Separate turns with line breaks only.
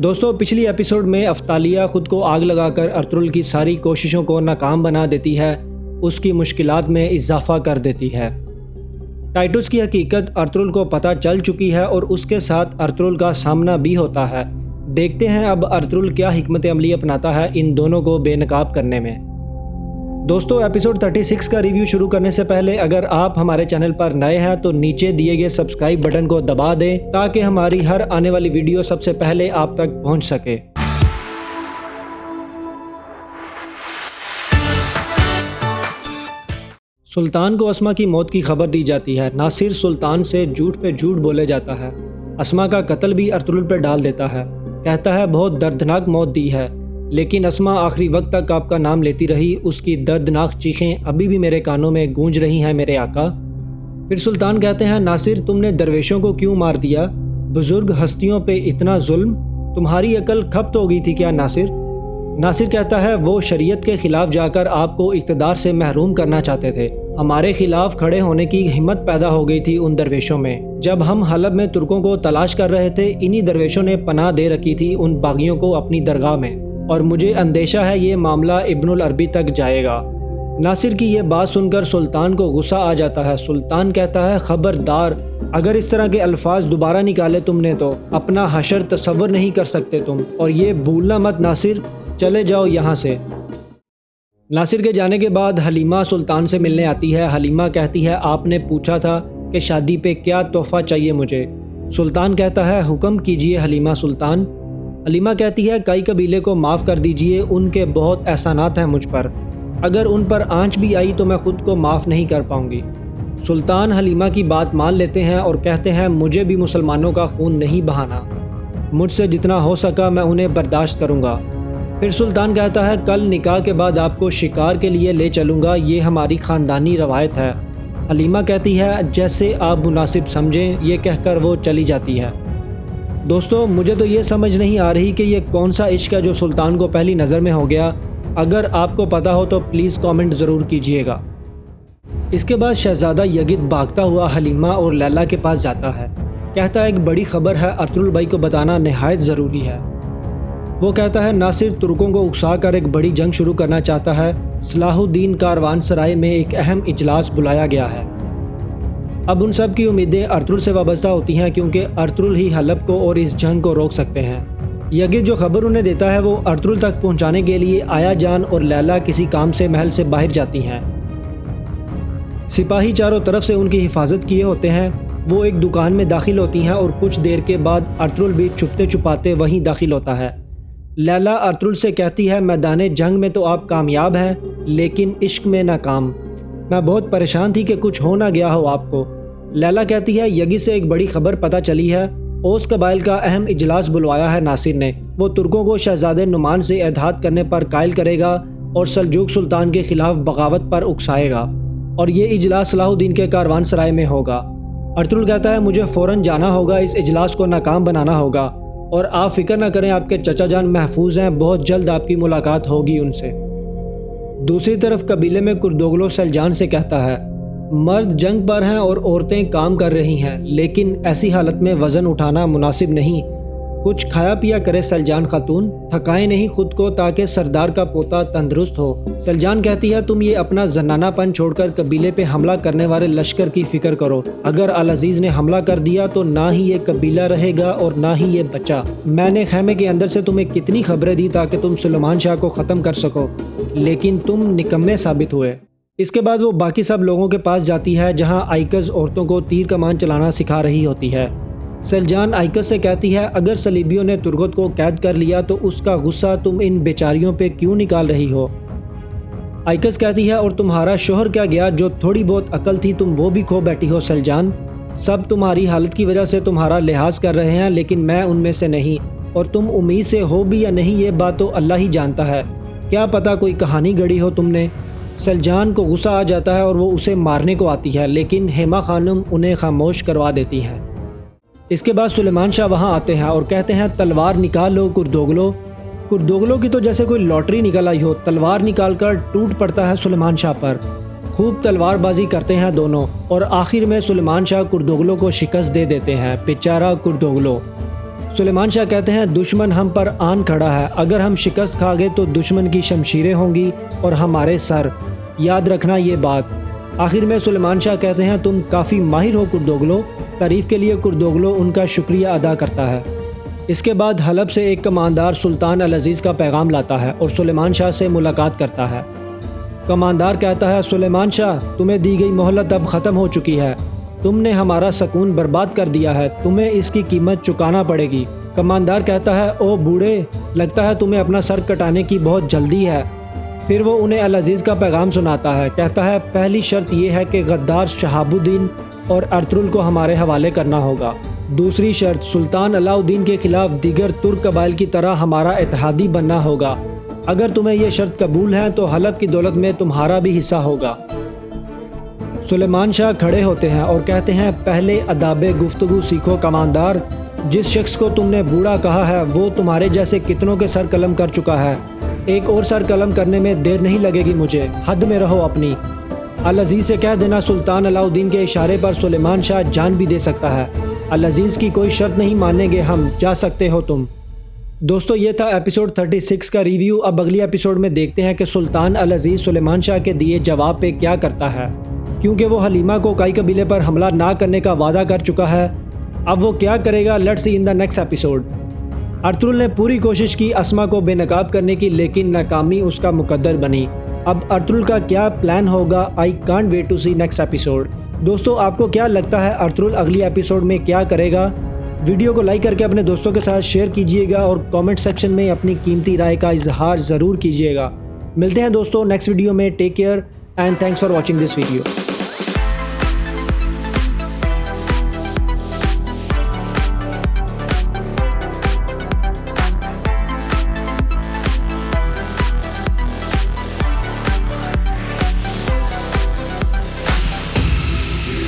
دوستو پچھلی ایپیسوڈ میں افتالیہ خود کو آگ لگا کر ارطغرل کی ساری کوششوں کو ناکام بنا دیتی ہے، اس کی مشکلات میں اضافہ کر دیتی ہے۔ ٹائٹس کی حقیقت ارطغرل کو پتہ چل چکی ہے اور اس کے ساتھ ارطغرل کا سامنا بھی ہوتا ہے۔ دیکھتے ہیں اب ارطغرل کیا حکمت عملی اپناتا ہے ان دونوں کو بے نقاب کرنے میں۔ دوستو ایپیسوڈ 36 کا ریویو شروع کرنے سے پہلے اگر آپ ہمارے چینل پر نئے ہیں تو نیچے دیے گئے سبسکرائب بٹن کو دبا دیں تاکہ ہماری ہر آنے والی ویڈیو سب سے پہلے آپ تک پہنچ سکے۔ سلطان کو اسما کی موت کی خبر دی جاتی ہے۔ ناصر سلطان سے جھوٹ پہ جھوٹ بولے جاتا ہے، اسما کا قتل بھی ارطغرل پہ ڈال دیتا ہے، کہتا ہے بہت دردناک موت دی ہے، لیکن اسما آخری وقت تک آپ کا نام لیتی رہی، اس کی دردناک چیخیں ابھی بھی میرے کانوں میں گونج رہی ہیں میرے آقا۔ پھر سلطان کہتے ہیں ناصر تم نے درویشوں کو کیوں مار دیا؟ بزرگ ہستیوں پہ اتنا ظلم، تمہاری عقل کھپت ہو گئی تھی کیا ناصر؟ ناصر کہتا ہے وہ شریعت کے خلاف جا کر آپ کو اقتدار سے محروم کرنا چاہتے تھے، ہمارے خلاف کھڑے ہونے کی ہمت پیدا ہو گئی تھی ان درویشوں میں۔ جب ہم حلب میں ترکوں کو تلاش کر رہے تھے انہی درویشوں نے پناہ دے رکھی تھی ان باغیوں کو اپنی درگاہ میں، اور مجھے اندیشہ ہے یہ معاملہ ابن العربی تک جائے گا۔ ناصر کی یہ بات سن کر سلطان کو غصہ آ جاتا ہے۔ سلطان کہتا ہے خبردار، اگر اس طرح کے الفاظ دوبارہ نکالے تم نے تو اپنا حشر تصور نہیں کر سکتے تم، اور یہ بھولنا مت ناصر، چلے جاؤ یہاں سے۔ ناصر کے جانے کے بعد حلیمہ سلطان سے ملنے آتی ہے۔ حلیمہ کہتی ہے آپ نے پوچھا تھا کہ شادی پہ کیا تحفہ چاہیے مجھے؟ سلطان کہتا ہے حکم کیجئے حلیمہ سلطان۔ حلیمہ کہتی ہے کئی قبیلے کو معاف کر دیجئے، ان کے بہت احسانات ہیں مجھ پر، اگر ان پر آنچ بھی آئی تو میں خود کو معاف نہیں کر پاؤں گی۔ سلطان حلیمہ کی بات مان لیتے ہیں اور کہتے ہیں مجھے بھی مسلمانوں کا خون نہیں بہانا، مجھ سے جتنا ہو سکا میں انہیں برداشت کروں گا۔ پھر سلطان کہتا ہے کل نکاح کے بعد آپ کو شکار کے لیے لے چلوں گا، یہ ہماری خاندانی روایت ہے۔ حلیمہ کہتی ہے جیسے آپ مناسب سمجھیں، یہ کہہ کر وہ چلی جاتی ہے۔ دوستو مجھے تو یہ سمجھ نہیں آ رہی کہ یہ کون سا عشق ہے جو سلطان کو پہلی نظر میں ہو گیا، اگر آپ کو پتہ ہو تو پلیز کامنٹ ضرور کیجئے گا۔ اس کے بعد شہزادہ یگد بھاگتا ہوا حلیمہ اور لیلا کے پاس جاتا ہے، کہتا ہے ایک بڑی خبر ہے، ارطغرل بھائی کو بتانا نہایت ضروری ہے۔ وہ کہتا ہے ناصر ترکوں کو اکسا کر ایک بڑی جنگ شروع کرنا چاہتا ہے، صلاح الدین کاروان سرائے میں ایک اہم اجلاس بلایا گیا ہے۔ اب ان سب کی امیدیں ارطغرل سے وابستہ ہوتی ہیں کیونکہ ارطغرل ہی حلب کو اور اس جنگ کو روک سکتے ہیں۔ یگد جو خبر انہیں دیتا ہے وہ ارطغرل تک پہنچانے کے لیے آیا جان اور لیلا کسی کام سے محل سے باہر جاتی ہیں۔ سپاہی چاروں طرف سے ان کی حفاظت کیے ہوتے ہیں۔ وہ ایک دکان میں داخل ہوتی ہیں اور کچھ دیر کے بعد ارطغرل بھی چھپتے چھپاتے وہیں داخل ہوتا ہے۔ لیلا ارطغرل سے کہتی ہے میدان جنگ میں تو آپ کامیاب ہیں لیکن عشق میں ناکام، میں بہت پریشان تھی کہ کچھ ہو نہ گیا ہو آپ کو۔ لیلا کہتی ہے یگد سے ایک بڑی خبر پتہ چلی ہے، اوس قبائل کا اہم اجلاس بلوایا ہے ناصر نے، وہ ترکوں کو شہزادے نعمان سے اتحاد کرنے پر قائل کرے گا اور سلجوق سلطان کے خلاف بغاوت پر اکسائے گا، اور یہ اجلاس صلاح الدین کے کاروان سرائے میں ہوگا۔ ارطغرل کہتا ہے مجھے فوراً جانا ہوگا، اس اجلاس کو ناکام بنانا ہوگا، اور آپ فکر نہ کریں آپ کے چچا جان محفوظ ہیں، بہت جلد آپ کی ملاقات ہوگی ان سے۔ دوسری طرف قبیلے میں کردوغلو سلجان سے کہتا ہے مرد جنگ پر ہیں اور عورتیں کام کر رہی ہیں، لیکن ایسی حالت میں وزن اٹھانا مناسب نہیں، کچھ کھایا پیا کرے سلجان خاتون، تھکائے نہیں خود کو تاکہ سردار کا پوتا تندرست ہو۔ سلجان کہتی ہے تم یہ اپنا زنانہ پن چھوڑ کر قبیلے پہ حملہ کرنے والے لشکر کی فکر کرو، اگر العزیز نے حملہ کر دیا تو نہ ہی یہ قبیلہ رہے گا اور نہ ہی یہ بچہ۔ میں نے خیمے کے اندر سے تمہیں کتنی خبریں دی تاکہ تم سلیمان شاہ کو ختم کر سکو، لیکن تم نکمے ثابت ہوئے۔ اس کے بعد وہ باقی سب لوگوں کے پاس جاتی ہے جہاں آئکز عورتوں کو تیر کمان چلانا سکھا رہی ہوتی ہے۔ سلجان آئکز سے کہتی ہے اگر صلیبیوں نے ترغت کو قید کر لیا تو اس کا غصہ تم ان بیچاریوں پہ کیوں نکال رہی ہو؟ آئکز کہتی ہے اور تمہارا شوہر کیا گیا، جو تھوڑی بہت عقل تھی تم وہ بھی کھو بیٹھی ہو سلجان، سب تمہاری حالت کی وجہ سے تمہارا لحاظ کر رہے ہیں لیکن میں ان میں سے نہیں، اور تم امید سے ہو بھی یا نہیں یہ بات تو اللہ ہی جانتا ہے، کیا پتہ کوئی کہانی گڑی ہو تم نے۔ سلجان کو غصہ آ جاتا ہے اور وہ اسے مارنے کو آتی ہے لیکن ہیما خانم انہیں خاموش کروا دیتی ہیں۔ اس کے بعد سلیمان شاہ وہاں آتے ہیں اور کہتے ہیں تلوار نکال لو کردوغلو۔ کردوغلو کی تو جیسے کوئی لاٹری نکل آئی ہو، تلوار نکال کر ٹوٹ پڑتا ہے سلیمان شاہ پر، خوب تلوار بازی کرتے ہیں دونوں، اور آخر میں سلیمان شاہ کردوغلو کو شکست دے دیتے ہیں، بیچارہ کردوغلو۔ سلیمان شاہ کہتے ہیں دشمن ہم پر آن کھڑا ہے، اگر ہم شکست کھا گئے تو دشمن کی شمشیریں ہوں گی اور ہمارے سر، یاد رکھنا یہ بات۔ آخر میں سلیمان شاہ کہتے ہیں تم کافی ماہر ہو کردوغلو۔ تعریف کے لیے کردوغلو ان کا شکریہ ادا کرتا ہے۔ اس کے بعد حلب سے ایک کماندار سلطان العزیز کا پیغام لاتا ہے اور سلیمان شاہ سے ملاقات کرتا ہے۔ کماندار کہتا ہے سلیمان شاہ تمہیں دی گئی مہلت اب ختم ہو چکی ہے، تم نے ہمارا سکون برباد کر دیا ہے، تمہیں اس کی قیمت چکانا پڑے گی۔ کماندار کہتا ہے او بوڑھے، لگتا ہے تمہیں اپنا سر کٹانے کی بہت جلدی ہے۔ پھر وہ انہیں العزیز کا پیغام سناتا ہے، کہتا ہے پہلی شرط یہ ہے کہ غدار شہاب الدین اور ارطغرل کو ہمارے حوالے کرنا ہوگا۔ دوسری شرط سلطان علاء الدین کے خلاف دیگر ترک قبائل کی طرح ہمارا اتحادی بننا ہوگا۔ اگر تمہیں یہ شرط قبول ہے تو حلب کی دولت میں تمہارا بھی حصہ ہوگا۔ سلیمان شاہ کھڑے ہوتے ہیں اور کہتے ہیں پہلے آداب گفتگو سیکھو کماندار، جس شخص کو تم نے بوڑھا کہا ہے وہ تمہارے جیسے کتنوں کے سر قلم کر چکا ہے، ایک اور سر قلم کرنے میں دیر نہیں لگے گی مجھے، حد میں رہو اپنی۔ العزیز سے کہہ دینا سلطان علاء الدین کے اشارے پر سلیمان شاہ جان بھی دے سکتا ہے، العزیز کی کوئی شرط نہیں مانیں گے ہم، جا سکتے ہو تم۔ دوستو یہ تھا ایپیسوڈ 36 کا ریویو۔ اب اگلی ایپیسوڈ میں دیکھتے ہیں کہ سلطان العزیز سلیمان شاہ کے دیے جواب پہ کیا کرتا ہے، کیونکہ وہ حلیمہ کو کائی قبیلے پر حملہ نہ کرنے کا وعدہ کر چکا ہے۔ اب وہ کیا کرے گا، let's see in the next episode. Ertugrul نے پوری کوشش کی اسما کو بے نقاب کرنے کی، لیکن ناکامی اس کا مقدر بنی۔ اب ارطغرل کا کیا پلان ہوگا، I can't wait to see next episode. دوستو آپ کو کیا لگتا ہے ارطغرل اگلی ایپیسوڈ میں کیا کرے گا؟ ویڈیو کو لائک کر کے اپنے دوستوں کے ساتھ شیئر کیجئے گا اور کامنٹ سیکشن میں اپنی قیمتی رائے کا اظہار ضرور کیجئے گا۔ ملتے ہیں دوستو نیکسٹ ویڈیو میں، take care and thanks for watching this video.